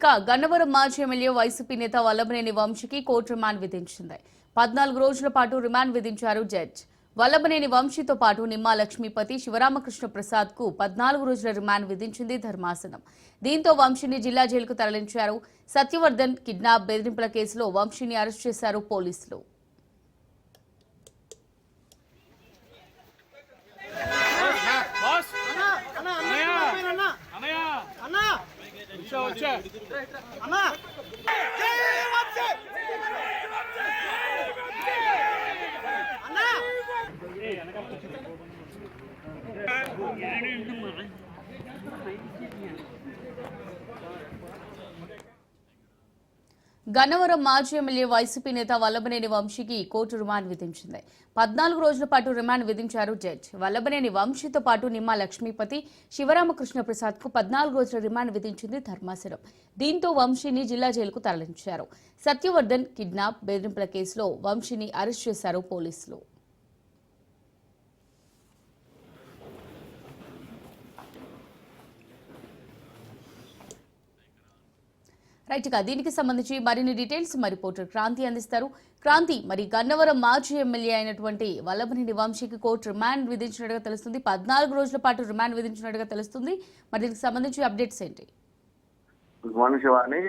ఇక గన్నవరం మాజీ MLA YCP నేత వల్లభనేని వంశీకి కోర్టు రిమాండ్ విధించింది. 14 రోజుల పాటు రిమాండ్ విధించారు జడ్జి. వల్లభనేని వంశీతో పాటు నిమ్మా లక్ష్మీపతి, శివరామకృష్ణ ప్రసాద్ కు 14 రోజుల రిమాండ్ విధించింది ధర్మాసనం. దీంతో వంశీని జిల్లా జైలుకు తరలించారు. సత్యవర్ధన్ కిడ్నాప్ బెదిరింపుల కేసులో వంశీని అరెస్ట్ చేశారు పోలీసులు. గన్నవరం మాజీ ఎమ్మెల్యే వైసీపీ నేత వల్లభనేని వంశీకి కోర్టు రిమాండ్ విధించింది. 14 రోజుల పాటు రిమాండ్ విధించారు జడ్జి. వల్లభనేని వంశీతో పాటు నిమ్మా లక్ష్మీపతి, శివరామకృష్ణ ప్రసాద్ కు 14 రోజుల రిమాండ్ విధించింది ధర్మాసనం. దీంతో వంశీని జిల్లా జైలుకు తరలించారు. సత్యవర్ధన్ కిడ్నాప్ బెదిరింపుల కేసులో వంశీని అరెస్ట్ చేశారు పోలీసులు. రైట్ గా దీనికి సంబంధించి మరిన్ని డీటెయిల్స్ మా రిపోర్టర్ క్రాంతి అందిస్తారు. క్రాంతి, మరి గన్నవరం మాజీ ఎమ్మెల్యే అయినటువంటి వల్లభనేని వంశీకి కోర్టు రిమాండ్ విధించినట్టుగా తెలుస్తుంది. 14 రోజుల పాటు రిమాండ్ విధించినట్టుగా తెలుస్తుంది. మరి దీనికి సంబంధించి అప్డేట్స్ ఏంటి? Good morning Shivani.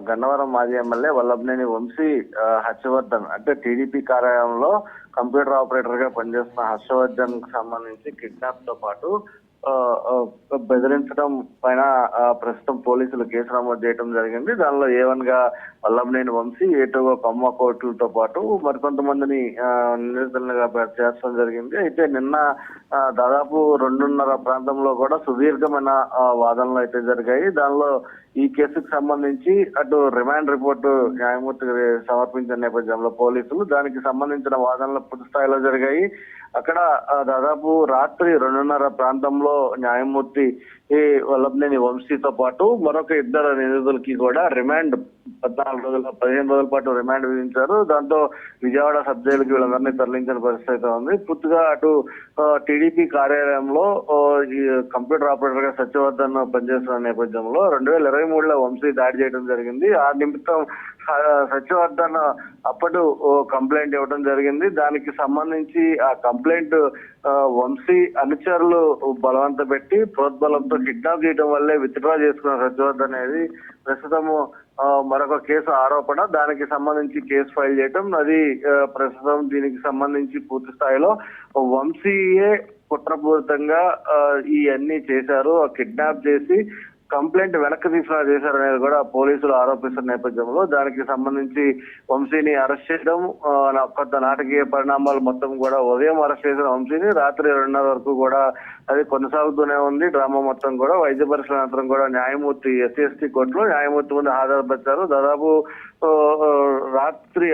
గన్నవరం మాజీ ఎమ్మెల్యే వల్లభనేని వంశీ హర్షవర్ధన్ అంటే టీడీపీ కార్యాలయంలో కంప్యూటర్ ఆపరేటర్ గా పనిచేస్తున్న హర్షవర్ధన్ కు సంబంధించి కిడ్నాప్ తో పాటు బెదిరించడం పైన ప్రస్తుతం పోలీసులు కేసు నమోదు చేయడం జరిగింది. దానిలో A1 గా వల్లభనేని వంశీ, A2 గా కమ్మ కోర్టులతో పాటు మరికొంతమందిని నిందితులుగా చేర్చడం జరిగింది. అయితే నిన్న దాదాపు 2:30 ప్రాంతంలో కూడా సుదీర్ఘమైన వాదనలు అయితే జరిగాయి. దానిలో ఈ కేసుకు సంబంధించి అటు రిమాండ్ రిపోర్టు న్యాయమూర్తికి సమర్పించిన నేపథ్యంలో పోలీసులు దానికి సంబంధించిన వాదనలు పూర్తి స్థాయిలో జరిగాయి. అక్కడ దాదాపు రాత్రి 2:30 ప్రాంతంలో న్యాయమూర్తి వల్లభనేని వంశీతో పాటు మరొక 2 నిందితులకి కూడా రిమాండ్ 15 రోజుల పాటు రిమాండ్ విధించారు. దాంతో విజయవాడ సబ్ జైలుకి వీళ్ళందరినీ తరలించిన పరిస్థితి ఉంది. పూర్తిగా అటు టీడీపీ కార్యాలయంలో ఈ కంప్యూటర్ ఆపరేటర్ గా సత్యవర్ధన్ పనిచేస్తున్న నేపథ్యంలో 2023లో వంశీ దాడి చేయడం జరిగింది. ఆ నిమిత్తం సత్యవర్ధన్ అప్పుడు కంప్లైంట్ ఇవ్వడం జరిగింది. దానికి సంబంధించి ఆ కంప్లైంట్ వంశీ అనుచరులు బలవంత పెట్టి ప్రోద్బలంతో కిడ్నాప్ చేయడం వల్లే విత్డ్రా చేసుకున్న సత్యవర్ధన్ అనేది ప్రస్తుతము మరొక కేసు ఆరోపణ. దానికి సంబంధించి కేసు ఫైల్ చేయడం అది ప్రస్తుతం దీనికి సంబంధించి పూర్తి స్థాయిలో వంశీయే కుట్రపూరితంగా ఇవన్నీ చేశారు. కిడ్నాప్ చేసి కంప్లైంట్ వెనక్కి తీసుకురా చేశారనేది కూడా పోలీసులు ఆరోపిస్తున్న నేపథ్యంలో దానికి సంబంధించి వంశీని అరెస్ట్ చేయడం కొత్త నాటకీయ పరిణామాలు మొత్తం కూడా ఉదయం అరెస్ట్ చేసిన వంశీని రాత్రి 2:30 వరకు కూడా అది కొనసాగుతూనే ఉంది. డ్రామా మొత్తం కూడా వైద్య పరీక్షల అనంతరం కూడా న్యాయమూర్తి SC కోర్టులో న్యాయమూర్తి ముందు హాజరుపరిచారు. దాదాపు అర్ధరాత్రి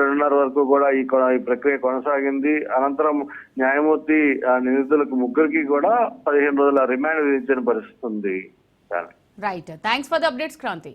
2:30 వరకు కూడా ఈ ప్రక్రియ కొనసాగింది. అనంతరం న్యాయమూర్తి నిందితులకు ముగ్గురికి కూడా 15 రోజుల రిమాండ్ విధించిన పరిస్థితి ఉంది. Right. Thanks for the updates, Kranti.